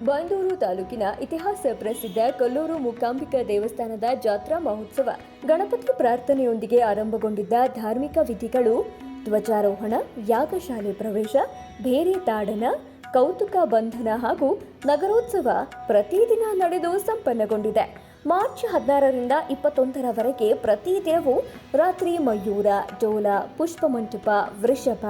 ಬೈಂದೂರು ತಾಲೂಕಿನ ಇತಿಹಾಸ ಪ್ರಸಿದ್ಧ ಕೊಲ್ಲೂರು ಮೂಕಾಂಬಿಕಾ ದೇವಸ್ಥಾನದ ಜಾತ್ರಾ ಮಹೋತ್ಸವ ಗಣಪತಿ ಪ್ರಾರ್ಥನೆಯೊಂದಿಗೆ ಆರಂಭಗೊಂಡಿದ್ದ ಧಾರ್ಮಿಕ ವಿಧಿಗಳು ಧ್ವಜಾರೋಹಣ, ಯಾಗಶಾಲೆ ಪ್ರವೇಶ, ಬೇರೆ ತಾಡನ, ಕೌತುಕ ಬಂಧನ ಹಾಗೂ ನಗರೋತ್ಸವ ಪ್ರತಿದಿನ ನಡೆದು ಸಂಪನ್ನಗೊಂಡಿದೆ. ಮಾರ್ಚ್ 16ರಿಂದ 21ರವರೆಗೆ ಪ್ರತಿದಿನವೂ ರಾತ್ರಿ ಮಯೂರ, ಡೋಲ, ಪುಷ್ಪಮಂಟಪ, ವೃಷಭ,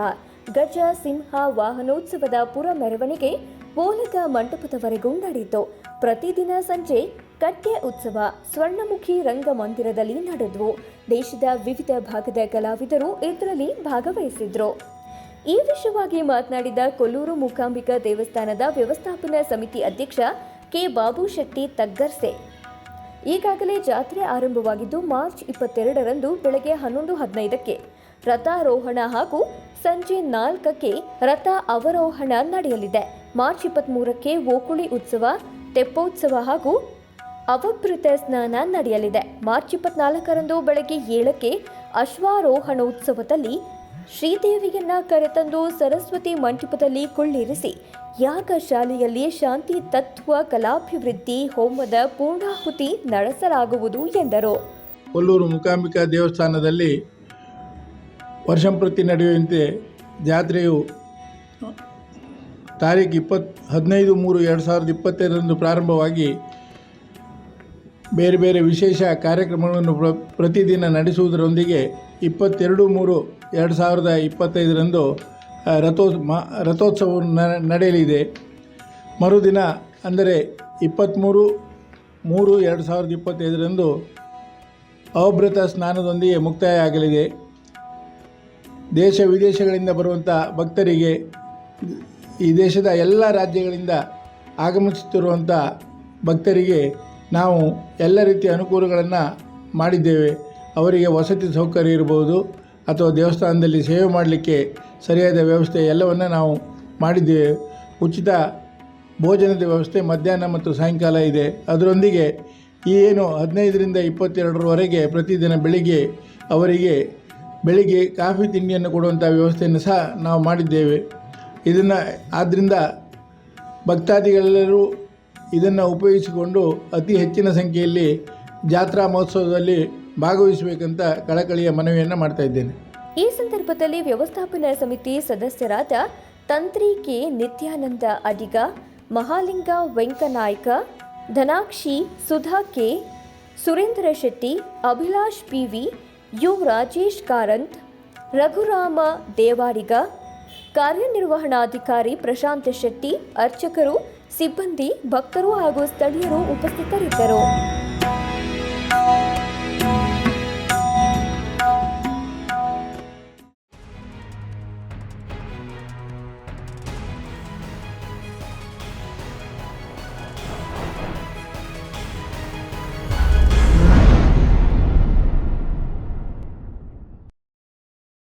ಗಜ, ಸಿಂಹ ವಾಹನೋತ್ಸವದ ಪುರ ಮೆರವಣಿಗೆ ಬೋಲಗ ಮಂಟಪದವರೆಗೂ ನಡೆಯಿತು. ಪ್ರತಿದಿನ ಸಂಜೆ ಕಟ್ಟೆ ಉತ್ಸವ ಸ್ವರ್ಣಮುಖಿ ರಂಗಮಂದಿರದಲ್ಲಿ ನಡೆದವು. ದೇಶದ ವಿವಿಧ ಭಾಗದ ಕಲಾವಿದರು ಇದರಲ್ಲಿ ಭಾಗವಹಿಸಿದ್ರು. ಈ ವಿಷಯವಾಗಿ ಮಾತನಾಡಿದ ಕೊಲ್ಲೂರು ಮೂಕಾಂಬಿಕಾ ದೇವಸ್ಥಾನದ ವ್ಯವಸ್ಥಾಪನಾ ಸಮಿತಿ ಅಧ್ಯಕ್ಷ ಕೆ. ಬಾಬು ಶೆಟ್ಟಿ ತಗ್ಗರ್ಸೆ, ಈಗಾಗಲೇ ಜಾತ್ರೆ ಆರಂಭವಾಗಿದ್ದು ಮಾರ್ಚ್ 22ರಂದು ಬೆಳಗ್ಗೆ 11:15ಕ್ಕೆ ರಥಾರೋಹಣ ಹಾಗೂ ಸಂಜೆ 4ಕ್ಕೆ ರಥ ಅವರೋಹಣ ನಡೆಯಲಿದೆ. ಮಾರ್ಚ್ 23ಕ್ಕೆ ಓಕುಳಿ ಉತ್ಸವ, ತೆಪ್ಪೋತ್ಸವ ಹಾಗೂ ಅವಭೃತ ಸ್ನಾನ ನಡೆಯಲಿದೆ. ಮಾರ್ಚ್ 24ರಂದು ಬೆಳಗ್ಗೆ 7ಕ್ಕೆ ಅಶ್ವಾರೋಹಣೋತ್ಸವದಲ್ಲಿ ಶ್ರೀದೇವಿಯನ್ನ ಕರೆತಂದು ಸರಸ್ವತಿ ಮಂಟಪದಲ್ಲಿ ಕುಳ್ಳಿರಿಸಿ ಯಾಗಶಾಲೆಯಲ್ಲಿ ಶಾಂತಿ ತತ್ವ ಕಲಾಭಿವೃದ್ಧಿ ಹೋಮದ ಪೂರ್ಣಾಹುತಿ ನಡೆಸಲಾಗುವುದು ಎಂದರು. ಕೊಲ್ಲೂರು ಮೂಕಾಂಬಿಕಾ ದೇವಸ್ಥಾನದಲ್ಲಿ ವರ್ಷಂಪ್ರತಿ ನಡೆಯುವಂತೆ ಜಾತ್ರೆಯು ತಾರೀಖು 15/3/2025ರಂದು ಪ್ರಾರಂಭವಾಗಿ ಬೇರೆ ಬೇರೆ ವಿಶೇಷ ಕಾರ್ಯಕ್ರಮಗಳನ್ನು ಪ್ರತಿದಿನ ನಡೆಸುವುದರೊಂದಿಗೆ 22/3/2025ರಂದು ರಥೋತ್ಸವವು ನಡೆಯಲಿದೆ. ಮರುದಿನ ಅಂದರೆ 23/3/2025ರಂದು ಅವಭೃತ ಸ್ನಾನದೊಂದಿಗೆ ಮುಕ್ತಾಯ ಆಗಲಿದೆ. ದೇಶ ವಿದೇಶಗಳಿಂದ ಬರುವಂಥ ಭಕ್ತರಿಗೆ, ಈ ದೇಶದ ಎಲ್ಲ ರಾಜ್ಯಗಳಿಂದ ಆಗಮಿಸುತ್ತಿರುವಂಥ ಭಕ್ತರಿಗೆ ನಾವು ಎಲ್ಲ ರೀತಿಯ ಅನುಕೂಲಗಳನ್ನು ಮಾಡಿದ್ದೇವೆ. ಅವರಿಗೆ ವಸತಿ ಸೌಕರ್ಯ ಇರ್ಬೋದು ಅಥವಾ ದೇವಸ್ಥಾನದಲ್ಲಿ ಸೇವೆ ಮಾಡಲಿಕ್ಕೆ ಸರಿಯಾದ ವ್ಯವಸ್ಥೆ ಎಲ್ಲವನ್ನು ನಾವು ಮಾಡಿದ್ದೇವೆ. ಉಚಿತ ಭೋಜನದ ವ್ಯವಸ್ಥೆ ಮಧ್ಯಾಹ್ನ ಮತ್ತು ಸಾಯಂಕಾಲ ಇದೆ. ಅದರೊಂದಿಗೆ ಈ ಏನು 15ರಿಂದ 22ರವರೆಗೆ ಪ್ರತಿದಿನ ಬೆಳಿಗ್ಗೆ ಅವರಿಗೆ ಕಾಫಿ ತಿಂಡಿಯನ್ನು ಕೊಡುವಂಥ ವ್ಯವಸ್ಥೆಯನ್ನು ಸಹ ನಾವು ಮಾಡಿದ್ದೇವೆ. ಆದ್ದರಿಂದ ಭಕ್ತಾದಿಗಳೆಲ್ಲರೂ ಇದನ್ನು ಉಪಯೋಗಿಸಿಕೊಂಡು ಅತಿ ಹೆಚ್ಚಿನ ಸಂಖ್ಯೆಯಲ್ಲಿ ಜಾತ್ರಾ ಮಹೋತ್ಸವದಲ್ಲಿ ಭಾಗವಹಿಸಬೇಕಂತ ಕಳಕಳಿಯ ಮನವಿಯನ್ನು ಮಾಡ್ತಾ ಇದ್ದೇನೆ. ಈ ಸಂದರ್ಭದಲ್ಲಿ ವ್ಯವಸ್ಥಾಪನಾ ಸಮಿತಿ ಸದಸ್ಯರಾದ ತಂತ್ರಿ K. Nityananda Adiga, Mahalinga Venkanaik, Dhanakshi, Sudha K, Surendra Shetty, Abhilash PV, U Rajesh Karanth, Raghurama Devadiga, ಕಾರ್ಯನಿರ್ವಹಣಾಧಿಕಾರಿ ಪ್ರಶಾಂತ್ ಶೆಟ್ಟಿ, ಅರ್ಚಕರು, ಸಿಬ್ಬಂದಿ, ಭಕ್ತರು ಹಾಗೂ ಸ್ಥಳೀಯರು ಉಪಸ್ಥಿತರಿದ್ದರು.